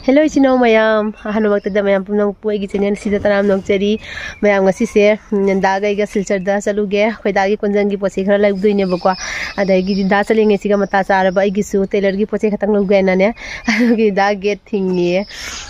Hello Sino Mayam, Hanwak the Mayam Pum Puig and Sitaram Nocteri, Mayam Sise, and Daga Silcher da Saluge, Pedagi Konzangi Posika like doing Bukwa, and I give dazzling a Sigamatasa, Baigisu, Taylor Gipotekatang Ganane, that get thing near.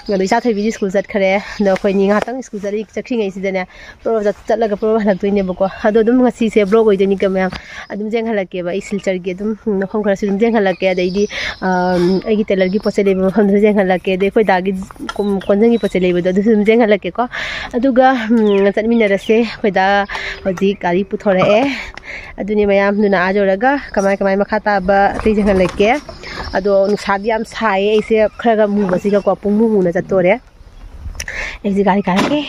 The Saturday schools at Kare, no Quening Hatang schools at King Isidana, Pro that like a pro like doing Bukwa. I don't see a bro with the Nikamam, Adam Jangalakeva, Silcher Gedum, Congress Jangalaka, they did Egitaler Giposele, 100 Jangalake. कोई दागी कोंजंगी पचले बदो दुसुम जेंग हलके को अदुगा चटमिनरसे कोई दा हजि गाड़ी पुथोरे अदुनि मयाम नुना आजोरगा कमाय कमाय मखाता बा ति जेंग हलके अदो नुसादि आम साए ऐसे खरगा मुबसी का को पुंगु मुना चतोरे ऐसी गाड़ी काके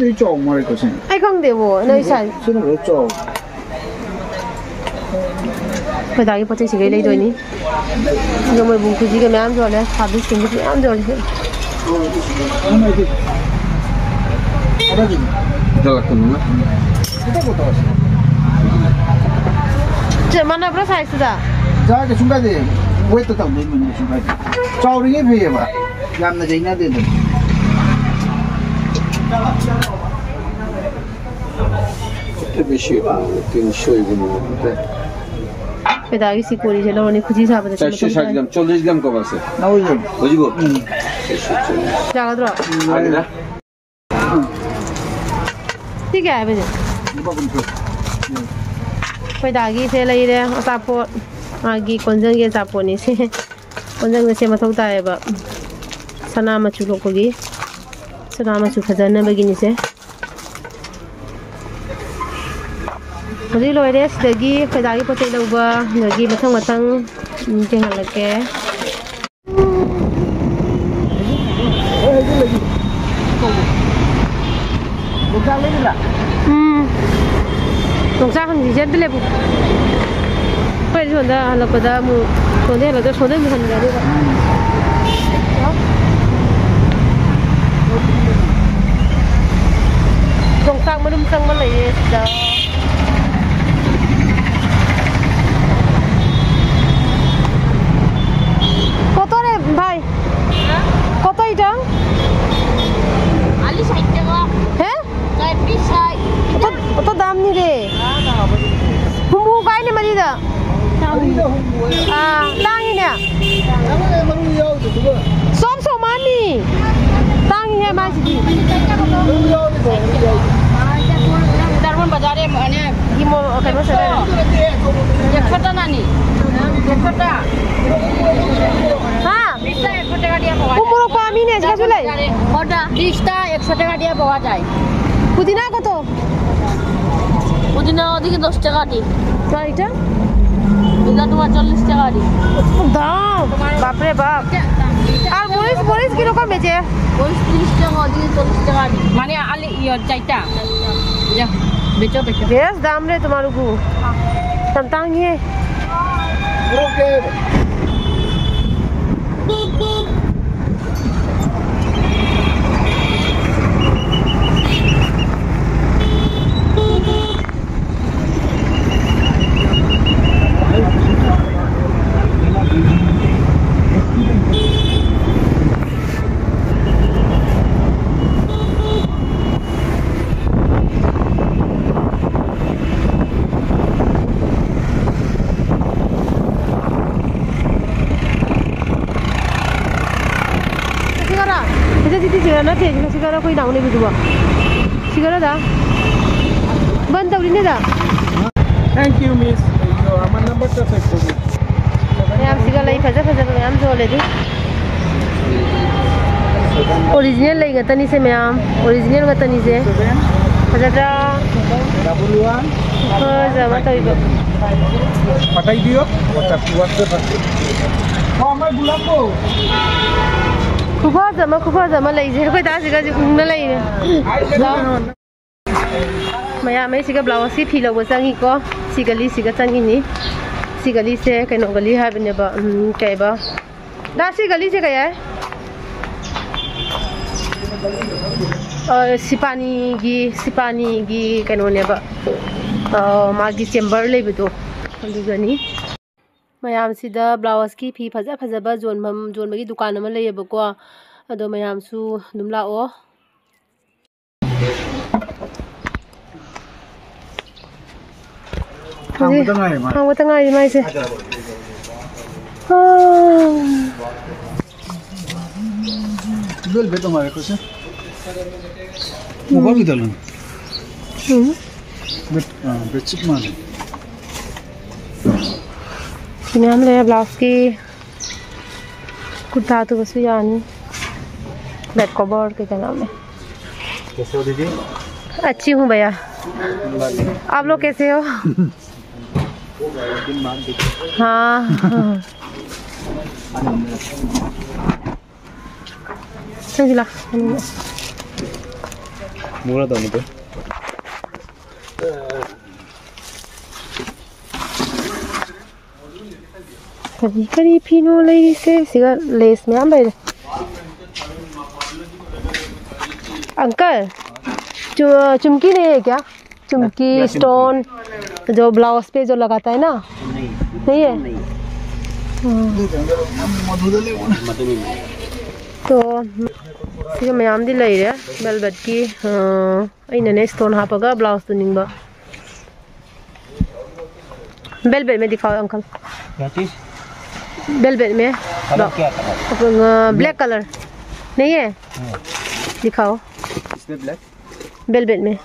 你做我哋個先。哎，講啲喎，你睇。先嚟做。佢大嘅波仔自己嚟對呢？有冇換褲子嘅咩啱咗咧？下邊全部都啱咗咧。這mana berapa size sudah? Jangan ke sungai deh, weight tetap deh mana sungai. Cawringnya be apa? Yang najisnya deh. पेदागी सी कोरी चलो उन्हें खुशी साहब ने 460 ग्राम 40 ग्राम कब से ना हो गो जागा दो ठीक है भैया पेदागी से ले रहे अतापो आगे कोंजंग के अतापो नहीं से कोंजंग से मथौता है बा सना मचु लोगोगी सना मचु खजाना बगिनी से Jadi loires dagi pedagi potai lauba dagi matang jangan lagi. Bukan lagi lah. Tungsa kan dijan tu lebu. Pai sonda ala pada mu sonda ala tu sonda mu kan jadi. Tungsa mana musang mana ye dah. भाई कत इटा आली 60 টাকা हैं 40 तो दाम नहीं रे हुमु गाय ने मरी दा तांगी ने सब सोमानी तांगी है माजी दरबार बाजार में हिमो फेमस है एक छोटा नानी एक छोटा हाँ umur kami ni sekarang sulai. Ada. Dista 100 টাকা dia bawa jai. Pudina kau tu? Pudina adik 10 টাকা di. Kau itu? Pudina tu 40 টাকা di. Dam. Bapre bap. Ah boris kilo kau beje? Boris 30 টাকা adik 40 টাকা di. Mana ali iyo caita. Ya. Bejo. Yes dam le तुम्हारे को. Tentang ye. Okay. City सिगर ना थे सिगर कोई down नहीं बिदुआ सिगर दा बंद तौरीने दा Thank you, miss. I'm a number to take for you. Ma'am सिगर लाई फजा मैम जो ले दी ओरिजिनल लाई गतनी से मैम ओरिजिनल गतनी से फजा Double-1. जमा तो इब Patay diyo. What the Oh, my bulako. खुफा जमा लाई जे कोई दा सिगर जे कुंग लाई मैम मैं सिगर ब्लाउज की फील वो चंगी को सिगली सिगर चंगी नी सिगली से कनो गली है बने बा कैबा दा सिगली से क्या है सिपानी की कनो ने बा मागी चेंबर ले बितो अदुगनी मैम सिदा ब्लाउज की फी फजा फजबा जोन बगी दुकान में ले बको अदो मैम सु दुम लाओ हाँ वो तंगा है मैं से बिल बेटो हमारे कुछ मोबाइल भी डालो बेचिक मान इन्हें हम ले ब्लाउज की कुर्ता तो बस यानी बेड कवर के क्या नाम है कैसे हो दीदी अच्छी हूँ भैया आप लोग कैसे हो हाँ चला मोरा तो नहीं करी फिनो ले से सिगर लेस में हम भाई अंकल चुमकी नहीं है क्या चुमकी स्टोन जो ब्लाउज पे जो लगाता है ना नहीं है तो सिगा मैम दी ले रे वेलवेट की इन्हें स्टोन हापगा ब्लाउज तो निंबा वेलवेट में दिखाओ अंकल वेलवेट में ब्लैक कलर नहीं है दिखाओ वेलवेट में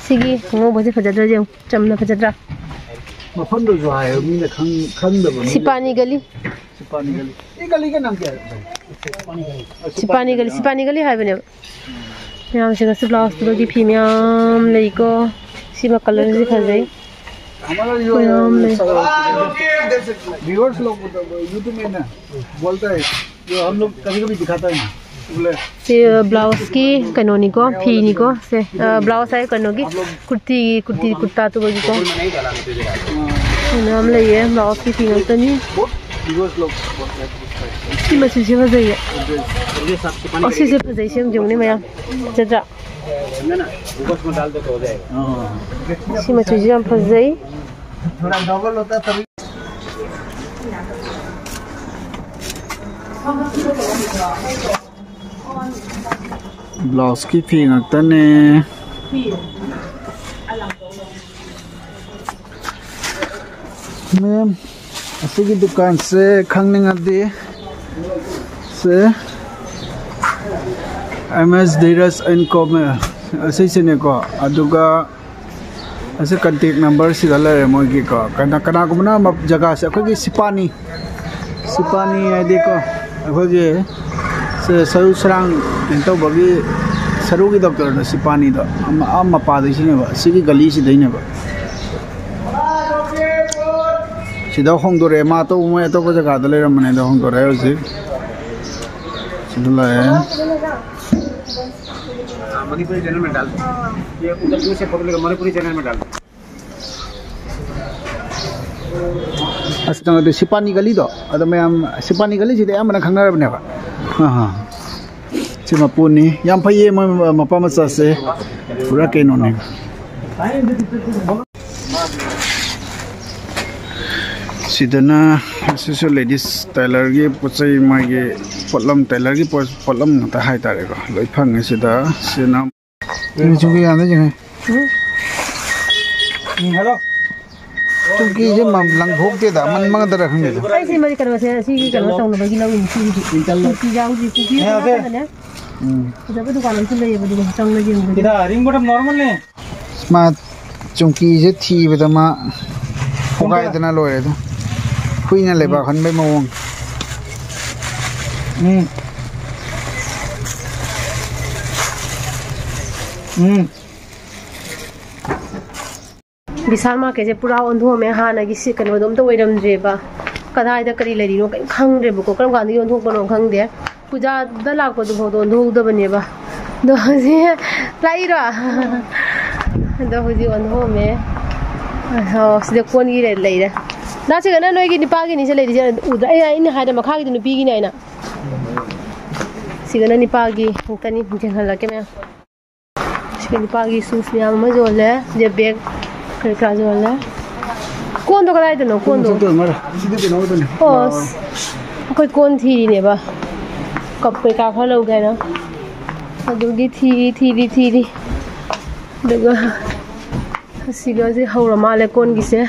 सिगी वो बजे फजद्रा जे चमना फजद्रा मफन दो जो है मीने खंग दबो सिपानी गली ये गली का नाम क्या है सिपानी गली है बने यहां से गस ब्लाउज तो की फीमेल लेको सीमा कलर से फजे हमारा जो व्यूअर्स लोग यूट्यूब में ना बोलता है जो हम लोग कभी दिखाता है ना से ब्लाउज की कनोनी को फीनी को से ब्लाउज है कनोगी कुर्ता तो बगी को नाम ले ये ब्लाउज की फीनी तो नहीं सी मछली से फजाई है और सी से फजाई से हम जोने में जजा सी मछली से हम फजाई थोड़ा डबल होता तभी ब्लाउज की फी ngaktane मैम असगी दुकान से खंगनिंगदी से MS Dheeraj and Komer असै सेने को अदुगा असे कांटेक्ट नंबर सिगा ले मोगी को कना गुमना जगह से अखोगी सिपानी आईडी को अखोगी से सरू सरंग इंतो बगी सरू की डॉक्टर न सिपानी द अम मपा दिसिने बा सिगी गली सि दैने बा सिदा होंगदोरे मा तो उमे तो जगह द लेर मने द होंगदोरे होसि सिदला है मणिपुरी चैनल में डाल ये उधर से फोटो लेकर मणिपुरी चैनल में डाल अस्ता सिपानी गली दो अद मैम सिपानी गली सिदे आमना खंगरबने बा हां सिमा पुनी याम फये मपा मचा से पूरा केनो ने सिदना सिसो लेडीज टेलर की पोचै मागे पटलम टेलर की पटलम नता हाय तारे को लय फंगे सिदा सिना नि जुगे आने जने हेलो चुंकी जे लंग भोगते दा मन मंग दर खंगे ai si mari kan se si kan tong na bagi lawin si si jau ji si ne da ba dukan an le ba du tong na jing kita ring bottom normal ne ma chunki je thi ba ma pokai dana loi da hui na le ba khan bai mawong Vishal market से पूरा ओंधो में हाना की कनो दम तो वैरमद्रेबा कदाई करी लेरिनो कहीं खंग्रेबको करम गांधी ओंथोकनो खंगदे पूजा द लाको दो ओंधोदबनेबा दो हजी लाइरो दो हजी ओंधो में हो सिदे कोन गी लेरे ना से गना नोई की निपागी नि से लेरि उद्र ए इन हाइदा मखागी नु पीगी नाइना सिगना निपागी तनी जेंहला के मैं सिगना निपागी सूफ याम म जोले जे बैग क्या जो है कौन तो कराए तो नो कौन तो ओस कोई कौन थी ने बा कब पे का खा लोग है ना अदुगी थी दगा सिगा से हौरा माले कौन किसे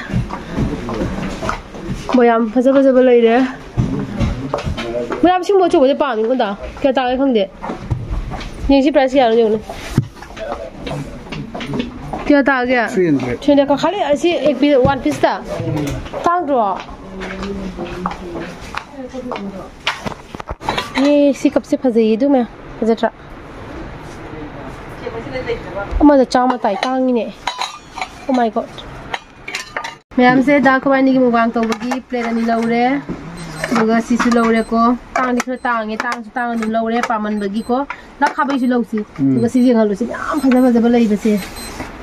बयाम फजब लई रे बयाम सिंबो चो बजे पामी को दा क्या तागे खंगदे ये सी प्राइस क्या नो क्या था गया 300 का खाली ऐसी एक पीस वन पीस था तांग रो ये सी कब से फंसे ये दो मैं फंसा अम्मा तो चामा ताई तांगी ने oh my god मैं हमसे दाख वानी की मुबांग तो बगी प्लेट नहीं लौरे दुगा सीसु लौरे को तांग दिखला तांग नहीं लौरे पामन बगी को ना खाबे सु लौसी दुगा सीजे घालो सी याम फजा बलई बसे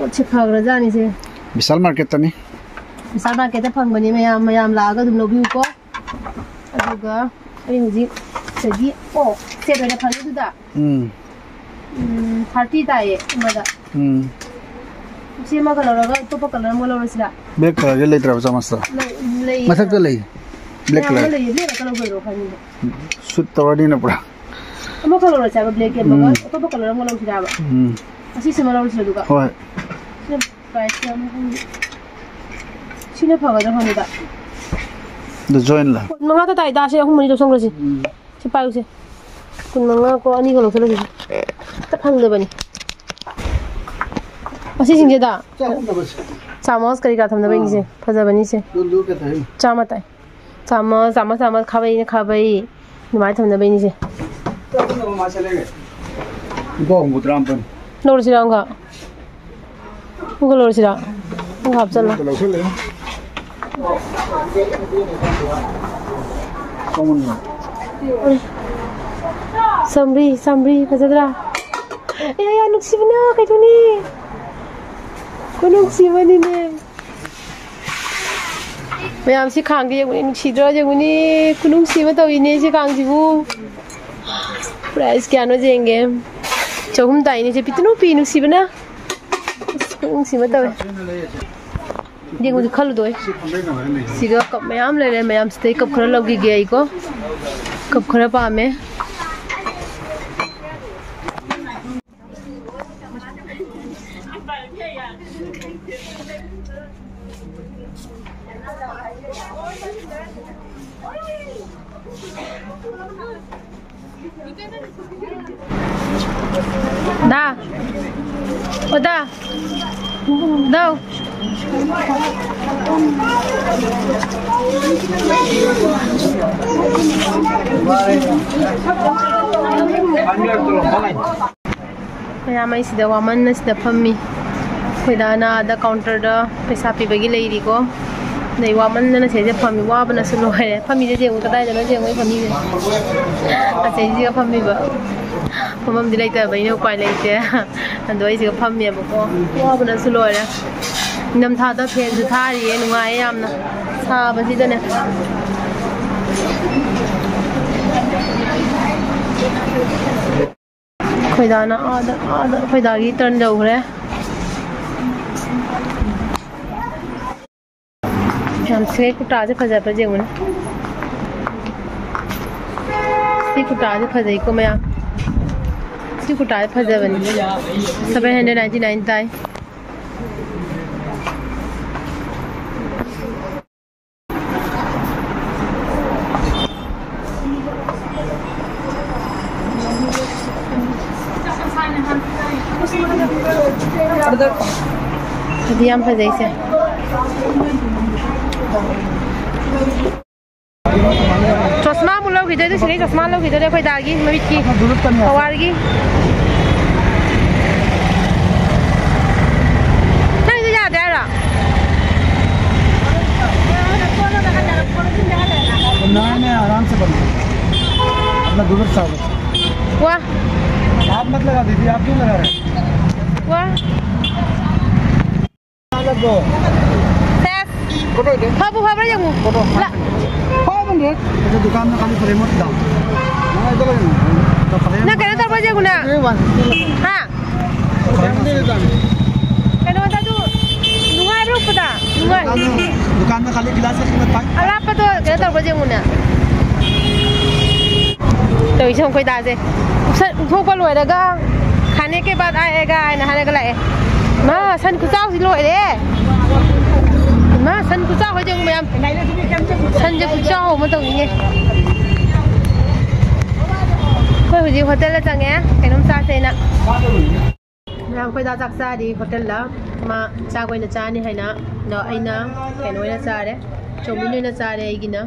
अच्छे फागरा जानी से विशाल मार्केट तनी विशाल मार्केट फंगबनी मयाम लागा दुम लोबिउ को अदुगा अई हुजी सगी ओ से दने फंगे दुदा 30 ताए मदा से मा कलर लगा तो प कलर mo लौरसिला ब्लैक कलर के लेत्रा समस्त मथक तो लई ब्लैक कलर लई ब्लैक कलर गरो खानी सुत तवडी न पड़ा म कलर छ ब्लैक के मगा तो प कलर mo लौरसिला बा असी से mo लौरसिला दुगा होय प्राइस क्या सिने फगदा फंगदा द जॉइन ला मंगा तो ताई दासे हम मनी तो संग रसी से पाउ से कुन मंगा को अनि गलो चलो त फंगदे बनी असी सिंगे दा चामच करी का थमदा बनी से फजा बनी से दु के थाई चामा ताई चामच खाबै निमाय थमदा बनी से तो मा चले गए गो मुद्राम पन नोर सिरांगा उनको लोर सिरा उनको आप चलना समरी फजदरा या नुक्सिबना काइथुनी को नुक्सिबनी ने मैम से खांगे ये नुक्सिद्रा जेगुनी को नुक्सिबा तविने से खांगजिबु प्राइस क्या नो जेंगे चहुम ताइने से पितनो पी नुक्सिबना नुक्सिबा तवे जेगु खल दोय सिगा कप मैम ले रे मैम से कप खरा लगी गई को कप खरा पामे Da. Oda. Đâu. Kaya may sida waman na sida pami. Kuida na ada counter da पैसा पिबगी लेरी को नहीं वामन ना से पमी वाब ना सुनो है पमी जे जेउ कदाय ना जेउ पमी असे जी का पमी बा मम दि लेते बइने उपाय लेते अंदो इसे का पमी बको वाब ना सुलो है नम था दा फेन सु थारी नुगाय यामना साबसि दने खोइदाना आदा खोइदागी टर्न जाउरे से कुटाज फजा पर जेउन सी कुटाज फजाई को मैं सी कुटाज फजा बनी 799 ताई Jadi yang apa sih? Chosma mulau gitu itu sini chosma mulau gitu deh kau dagi, mabit ki, kawar ki. Nah itu jadi apa? बनाने में आराम से बनता है अपना दूर साल Wah, आप मत लगा दीदी आप क्यों लगा रहे हैं wah. लगो Tes, फोटो दे kau buka berapa jamu? Lah, 500 itu दुकान में खाली फ्रेम मत डाल ना इधर तो frame nak kena berapa jamu nak? ये 150 Ha? फ्रेम दे देता है Kena berapa tu? Nungai berapa dah? Nungai. दुकान में खाली गिलास की कीमत 5 Alah apa tu? Kena berapa jamu nak? तो इसे हमको दाजे उठो पर लोए रहेगा खाने के बाद आएगा नहाने के लिए माँ सन कुचाव सी लोए रे माँ सन कुचाव हो जाऊँ मैं सन जो कुचाव हो मतलब ये कोई हुजी होटल चंगे कैनम चा से ना मैं कोई दा चक्सा दी होटल ला माँ चा कोई न चा नहीं है ना ना आई ना कैनोई न चा रे चौमिन न चा रे आई की ना